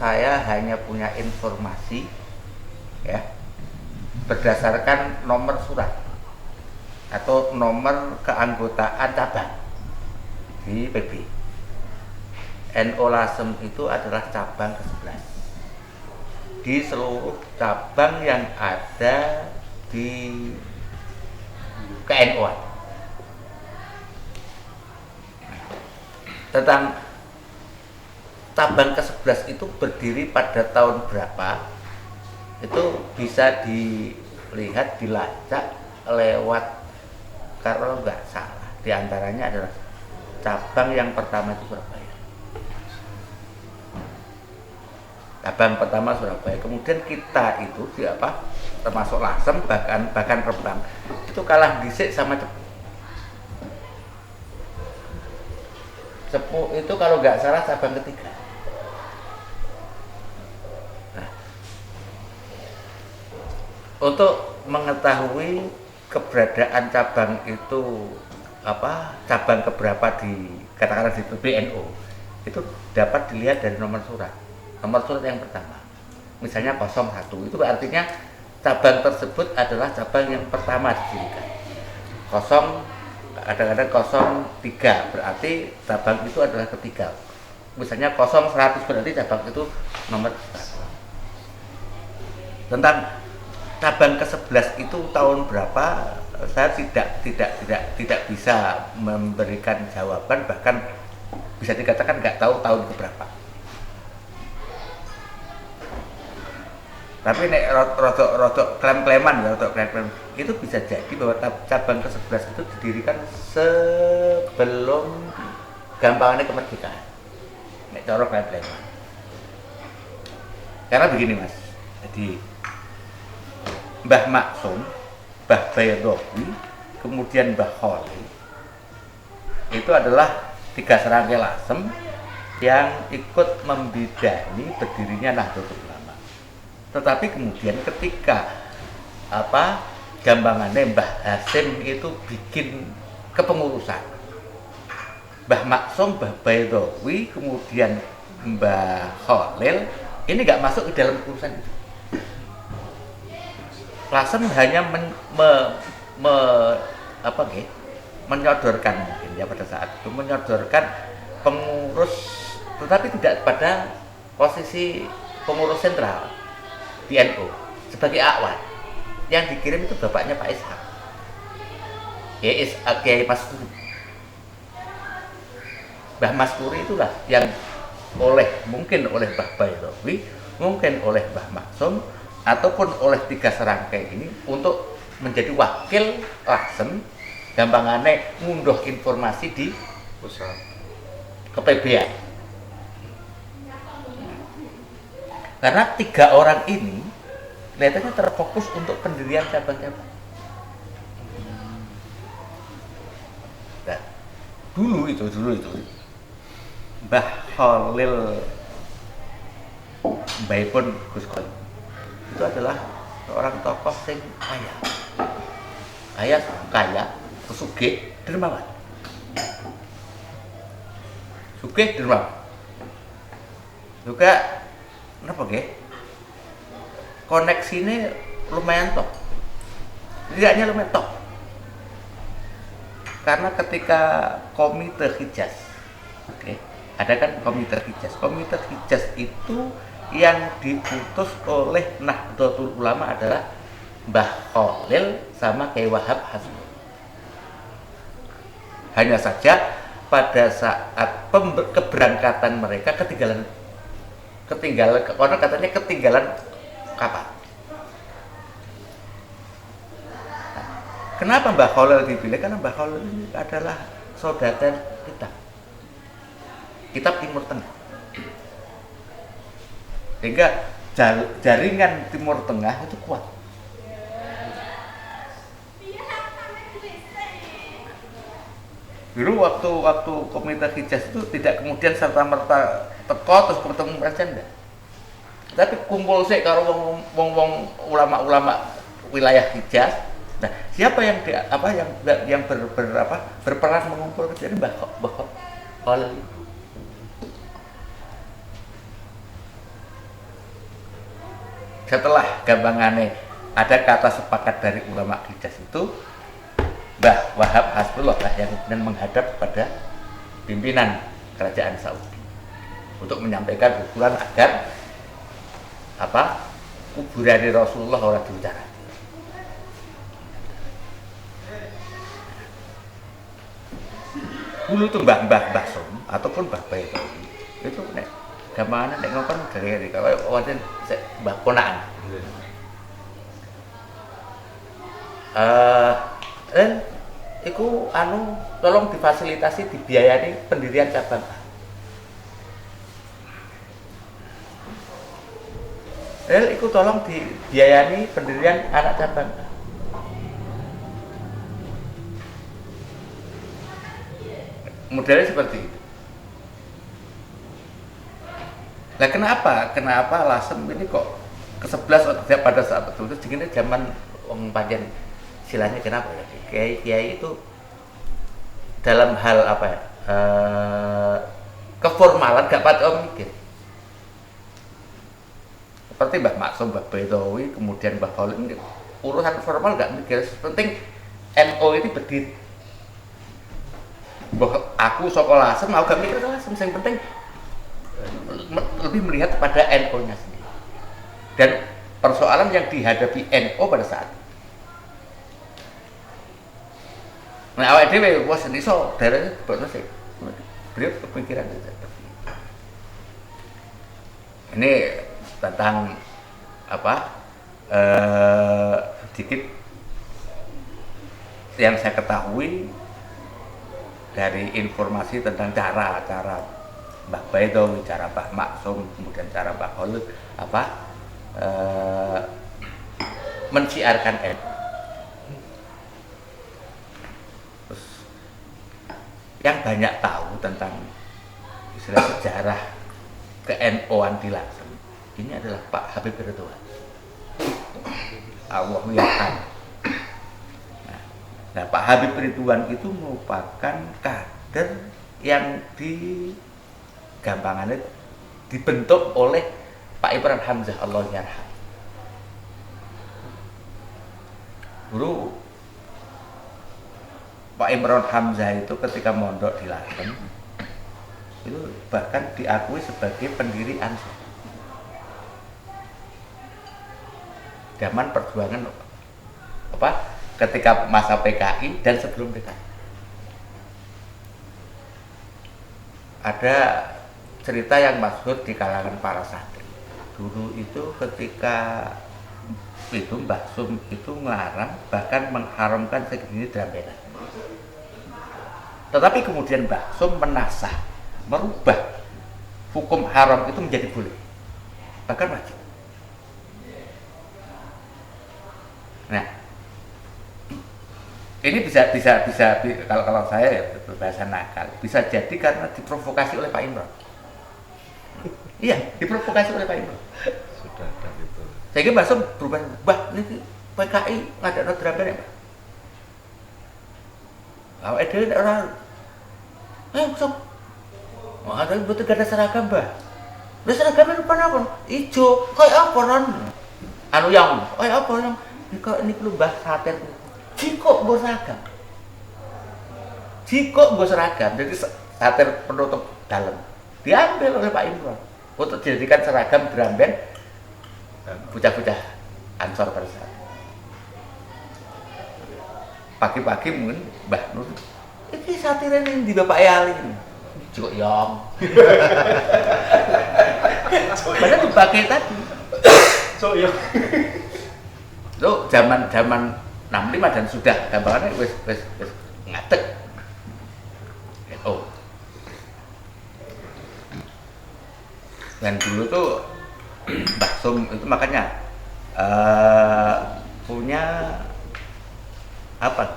saya hanya punya informasi ya berdasarkan nomor surat atau nomor keanggotaan cabang di PB. NO Lasem itu adalah cabang ke-11 di seluruh cabang yang ada di KNO-an. Tentang cabang ke-11 itu berdiri pada tahun berapa, itu bisa dilihat, dilacak lewat, kalau nggak salah diantaranya adalah cabang yang pertama itu Surabaya. Cabang pertama Surabaya, kemudian kita itu siapa, termasuk Lasem, bahkan Rembang itu kalah dhisik sama Cepu itu kalau nggak salah cabang ketiga. Nah, untuk mengetahui keberadaan cabang itu cabang keberapa di katakanlah di PBNU itu dapat dilihat dari nomor surat yang pertama, misalnya 01, itu artinya cabang tersebut adalah cabang yang pertama didirikan. Kadang-kadang 03 berarti cabang itu adalah ketiga, misalnya 0100 berarti cabang itu nomor 1. Tentang cabang ke-11 itu tahun berapa, saya tidak bisa memberikan jawaban, bahkan bisa dikatakan nggak tahu tahun keberapa. Tapi nek rodok klaim-klaiman itu bisa jadi bahwa cabang ke-11 itu didirikan sebelum gampangnya kemerdekaan. Nek cara klaim-klaiman. Karena begini Mas. Jadi Mbah Maksum, Mbah Baydowi, kemudian Mbah Khalil itu adalah 3 serangkai Lasem yang ikut membidani berdirinya Nahdlatul Ulama. Tetapi kemudian ketika gambangannya Mbah Hasim itu bikin kepengurusan, Mbah Maksum, Mbah Baydowi, kemudian Mbah Khalil ini nggak masuk ke dalam urusan itu. Lasem hanya menyodorkan mungkin ya pada saat itu menyodorkan pengurus, tetapi tidak pada posisi pengurus sentral di NU sebagai awan. Yang dikirim itu bapaknya Pak Ishak, Kiai Maskuri. Mbah Maskuri itulah yang mungkin oleh Mbah Baydowi, mungkin oleh Mbah Maksum, ataupun oleh 3 serangkai ini untuk menjadi wakil Lasem, gampangannya ngunduh informasi di pusat kePB-an. Karena 3 orang ini kelihatannya terfokus untuk pendirian cabang-cabang. Nah, dulu itu Mbah Khalil Mbaipun Gus Khalil itu adalah seorang tokoh sing kaya, sugih, dermawan. Juga kenapa nggih? Koneksinya lumayan top. Tidak hanya lumayan top. Karena ketika Komite Hijaz, ada kan Komite Hijaz itu yang diputus oleh Nahdlatul Ulama adalah Mbah Khalil sama Kiai Wahab Hasbul. Hanya saja pada saat keberangkatan mereka ketinggalan, karena katanya ketinggalan kapal. Nah, kenapa Mbah Khalil dipilih? Karena Mbah Khalil ini adalah saudagar kitab Timur Tengah. Sehingga jaringan Timur Tengah itu kuat. Dulu waktu Komite Hijaz itu tidak kemudian serta-merta teko terus ketemu presiden. Tapi kumpul sih karo wong ulama-ulama wilayah Hijaz. Nah, siapa yang berperan mengumpul jadi Mbah Khalil. setelah gampangane ada kata sepakat dari ulama Hijaz itu, Mbah Wahab Hasbullah lah yang kemudian menghadap kepada pimpinan kerajaan Saudi untuk menyampaikan usulan agar kuburan Rasulullah ora diucapkan. Dulu tuh Mbah Som ataupun Mbah Baitowi itu nek gamane nek ngomong dari kalau wonten Mbah Ponaan. Iku tolong difasilitasi dibiayai pendirian cabang A. Iku tolong dibiayai pendirian anak cabang A. Modelnya seperti itu. Nah kenapa Lasem ini kok ke-11 pada saat itu jadi zaman wong panjen istilahnya kenapa ya? Kiai itu dalam hal keformalan gak patut mikir. Seperti Mbah Maksum, Mbah Baitowi, kemudian Mbah Khalid, urusan formal gak mikir. Penting NU ini berdiri. Aku saka Lasem, aku gak mikir Lasem. Yang penting lebih melihat pada NU-nya sendiri. Dan persoalan yang dihadapi NU pada saat itu. Nah, awake dhewe wis iso daerahnya bebas sih. Beliau kepikiran seperti itu. Ini tentang sedikit yang saya ketahui dari informasi tentang cara Mbah Baitowi, cara Mbah Maksum, kemudian cara Mbah Khalid mensiarkan NU. Terus yang banyak tahu tentang istilah sejarah ke-NU-an di Lasem ini adalah Pak Habib Ridwan. Allah yakin. Nah, Pak Habib Ridwan itu merupakan kader yang gampangannya dibentuk oleh Pak Imran Hamzah, Allah yarham. Dulu Pak Imran Hamzah itu ketika mondok di Lasem itu bahkan diakui sebagai pendiri Ansor. Zaman perjuangan ketika masa PKI dan sebelum PKI. Ada cerita yang masyhur di kalangan para santri. Dulu itu ketika itu Mbah Sum itu ngelarang bahkan mengharamkan segini drambelan. Tetapi kemudian Mbah Sum menasah, merubah hukum haram itu menjadi boleh, bahkan wajib. Nah, ini bisa kalau saya ya berbahasa nakal, bisa jadi karena diprovokasi oleh Pak Imran. Iya, diprovokasi oleh Pak Imran. Sudah ada itu. Saya kira Mbah Sum berubah, Mbah ini PKI ngadakno dramben ya, Mbah. Awake dhewe nek ora Sum. Oh, ada betul gak ada seragam, Mbah. Lah seragamnya rupa apa? Ijo, kayak apa ron? Kayak apa yang ini perlu Mbah satir. Jikok nggo seragam. Jadi satir penutup dalam. Diambil oleh Pak Imran untuk dijadikan seragam dramben bocah-bocah Ansor pada saat. Pagi-pagi mungkin Mbah Nur, ini satirnya ini di Bapak Ali. Jikok yong. Padahal dipakai tadi. So yong. Lo zaman 65 dan sudah gambarannya wis ngatek. Dan dulu tuh Mbah Sum itu makanya punya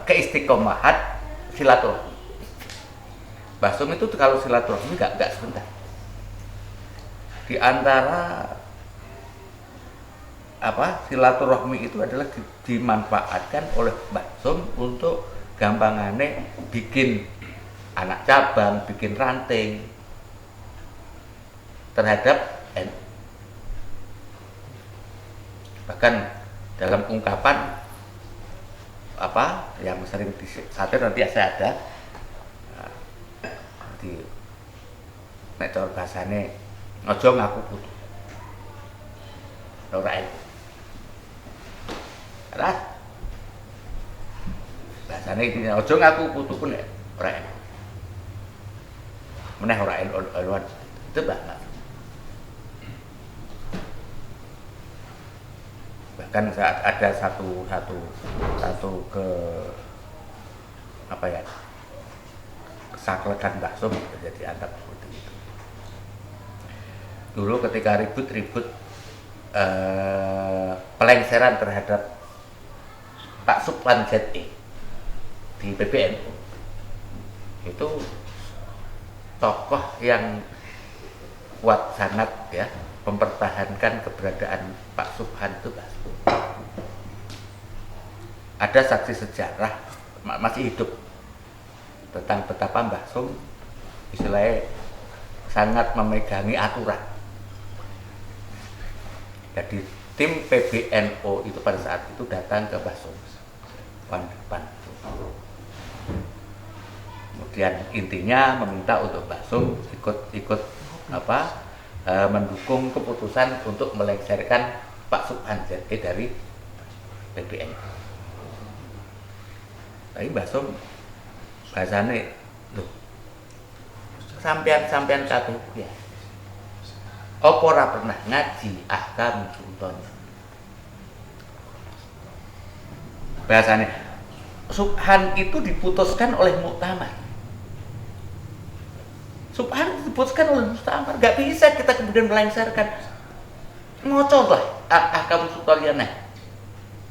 keistiqomahan silaturahmi. Mbah Sum itu kalau silaturahmi nggak sebentar. Di antara silaturahmi itu adalah dimanfaatkan oleh Mbah Sum untuk gampangane bikin anak cabang, bikin ranting terhadap NU. Bahkan dalam ungkapan apa yang sering disatir nanti saya ada di nek cara bahasane aja ngaku putu ora enak ras bahasane iki aja ngaku putu pun ora enak meneh ora enak itu banget. Bahkan saat ada satu ke apa ya kesaklekan bakso jadi antar seperti itu. Dulu ketika ribut pelengseran terhadap Pak Suplan ZE di PBNU itu tokoh yang kuat sangat ya mempertahankan keberadaan Pak Subhan itu Basum. Ada saksi sejarah masih hidup tentang betapa Mbah Sum istilahnya sangat memegangi aturan. Jadi tim PBNU itu pada saat itu datang ke Mbah Sum depan. Kemudian intinya meminta untuk Mbah Sum ikut mendukung keputusan untuk melengsarkan Pak Subhan ZE dari PBNU. Tapi Mbah Sum bahasane lho sampean kabeh ya. Apa ora pernah ngaji ahkam sultan. Bahasane Subhan itu diputuskan oleh muktamar. Subhan diputuskan oleh muktamar, nggak bisa kita kemudian melengsarkan. Ngoco lah ahkam sultan.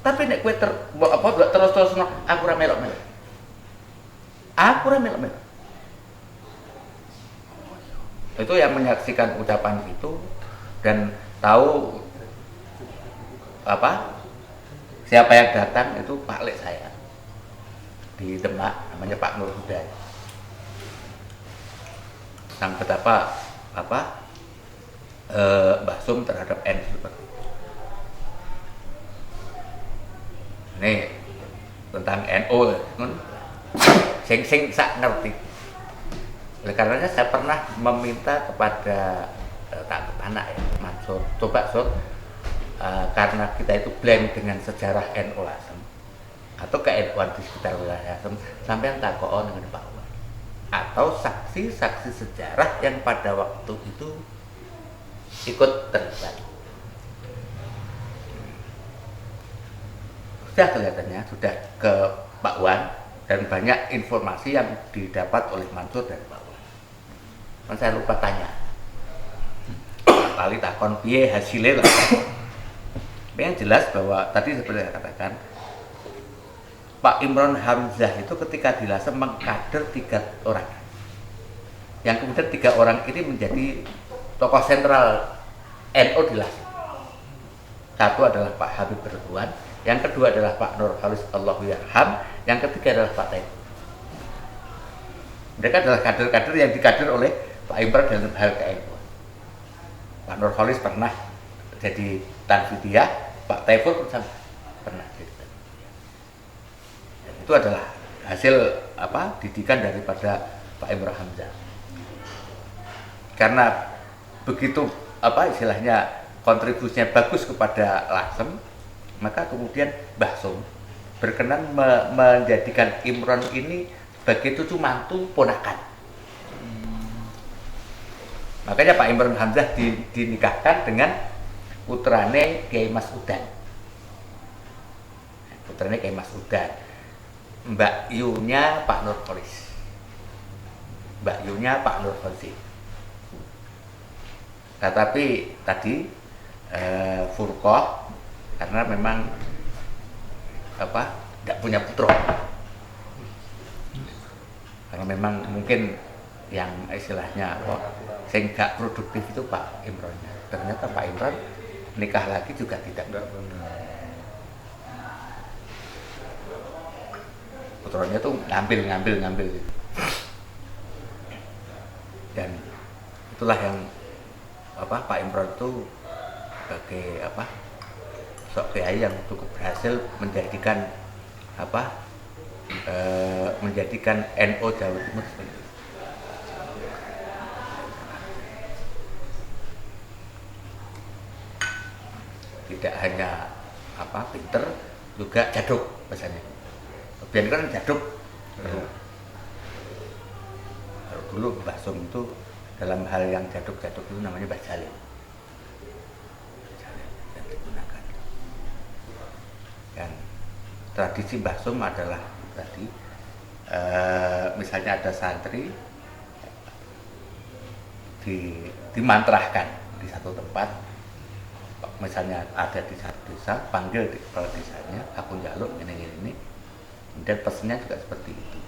Tapi nek kowe terus aku ora melok-melok. Itu yang menyaksikan ucapan itu dan tahu siapa yang datang itu Pak Lek saya di Demak namanya Pak Nur Huda. Tentang betapa Mbah Sum terhadap NU seperti itu. Nih tentang NU sing sak ngerti. Oleh karenanya saya pernah meminta kepada anak ya Mansur, coba Sur, karena kita itu blank dengan sejarah NU Lasem atau ke-NU-an di sekitar wilayah Lasem, sampai takon dengan Pak Wan atau saksi-saksi sejarah yang pada waktu itu ikut terlibat. Sudah kelihatannya sudah ke Pak Wan dan banyak informasi yang didapat oleh Mansur dan Pak Wan. Kan saya lupa tanya. Kali takon piye hasilnya lah. Yang jelas bahwa tadi seperti saya katakan Pak Imron Hamzah itu ketika di Lasem mengkader 3 orang. Yang kemudian 3 orang ini menjadi tokoh sentral NU di Lasem. Satu adalah Pak Habib Bertuan, yang kedua adalah Pak Nur Khalis Allahu Yarham, yang ketiga adalah Pak Taib. Mereka adalah kader-kader yang dikader oleh Pak Imron dalam hal ke-NU. Pak Nur Khalis pernah jadi Tanfidiyah, Pak Taib pun pernah jadi Tanfidiyah. Itu adalah hasil didikan daripada Pak Imron Hamzah. Karena begitu istilahnya kontribusinya bagus kepada Lasem, maka kemudian Mbah Sum berkenan menjadikan Imron ini sebagai cucu mantu ponakan. Makanya Pak Imron Hamzah dinikahkan dengan putrane Kiai Mas Udan. Putrane Kiai Mas Udan. Mbak Yunya Pak Nur Khalis. Mbak Yunya Pak Nur Khalis. Tetapi tadi Furqoh karena memang tidak punya putra, karena memang mungkin yang istilahnya sing gak produktif itu Pak Imronnya. Ternyata Pak Imron nikah lagi juga tidak benar. Putranya tuh ngambil gitu. Dan itulah yang Pak Imron itu sebagai sosok kiai yang cukup berhasil menjadikan menjadikan NU Jawa Timur seperti itu. Tidak hanya pinter, juga jaduk misalnya. Biar kan jaduk. Kalau dulu Mbah Sum itu dalam hal yang jaduk-jaduk itu namanya Mbah Jalil. Yang digunakan. Dan tradisi Mbah Sum adalah tadi misalnya ada santri dimantrahkan di satu tempat, misalnya ada di satu desa, panggil di kepala desanya, aku njaluk ini, dan pesannya juga seperti itu,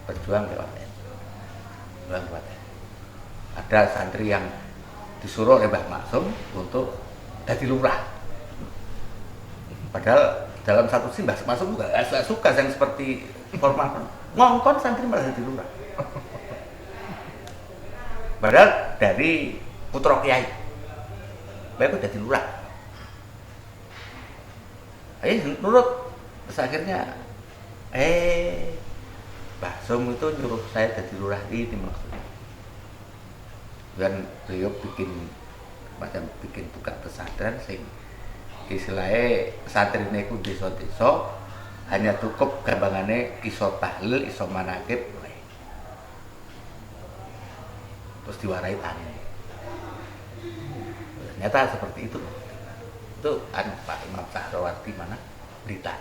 berjuang lewat NU. Ada santri yang disuruh oleh Mbah Maksum untuk jadi lurah, padahal dalam satu sih Mbah Maksum juga gak suka yang seperti formal, ngongkon santri malah jadi lurah, padahal dari putra kiai baik udah jadi lurah. Ayo nurut. Terus akhirnya Mbah Sum itu nyuruh saya jadi lurah ini maksudnya. Dan beliau bikin buka pesantren sing istilahnya santri niku desa-desa hanya cukup gampangannya iso tahlil, iso manakib, terus diwarai tani. Ternyata seperti itu. Itu Pak Imam Sahrawardi mana? Blitar.